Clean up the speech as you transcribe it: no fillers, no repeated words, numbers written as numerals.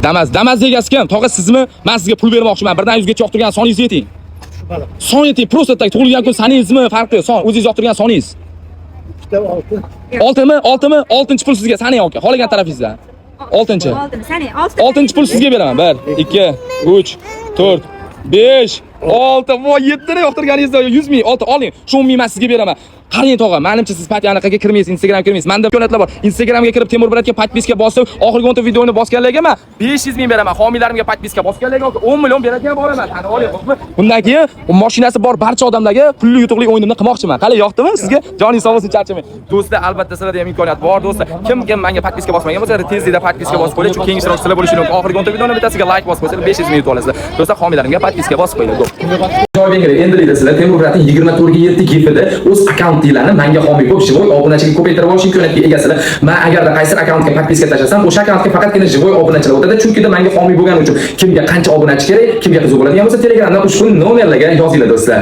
Damas egasi kim? Tog'a sizmi? Men sizga pul bermoqchiman. Birdan 100 gacha yoqtirgan soningizni ayting. Son ayting, просто tak tug'ilgan kun saningizmi? Farqi, son o'zingiz yoqtirgan soningiz. 6mi? 6-chi pul sizga saning aka. Xolagan tarafingizdan. 6-chi. 6-chi pul sizga beraman. 1 2 3 4 5 6 voy 7 ni yoqtirganingizda 100 ming 6 oling. Shu 10 ming men sizga beraman. Qarang tog'a, menimcha siz pat anaqaga kirmaysiz, Instagramga kirmaysiz. Menda imkoniyatlar bor. Instagramga kirib Temur Bratga podpiska bosib, oxirgi 10 ta videoni bosganlarga men 500 ming beraman. Homiylarimga podpiska bosganlarga 10 million beradigan boraman. Qani oling, xo'pmi? Bundan keyin mashinasi bor barcha odamlarga pulli yutuqli o'yinimni qilmoqchiman. Qani yoqdimi sizga? Joningiz sog' bo'lsin, charchamang. Do'stlar, albatta sizlarda ham imkoniyat bor, do'stlar. Kim menga podpiska bosmagan bo'lsa, tezlikda podpiska bosib qo'ying, chunki keyingi sizlar bo'lishini mumkin. Oxirgi 10 ta videoni bittasiga like bosib qo'ysangiz 500 ming yutib olasizlar. Do'stlar, homiylarimga podpiska bosib qo'yinglar. Endi sizlar Temur Bratning 24 ga 7 gifida o'z akkauntinglarni menga homiy bo'lib, живой obunachiga ko'paytirib olish imkoniyatiga egasizlar. Men agarda qaysi akkauntga podpiska tashlasam, o'sha akkauntga faqatgina живой obunachilar o'tadi, chunki menga homiy bo'lgani uchun kimga qancha obunachi kerak, kimga qiziq bo'ladigan bo'lsa, Telegramdan ushbu nomerlarga yozinglar do'stlar.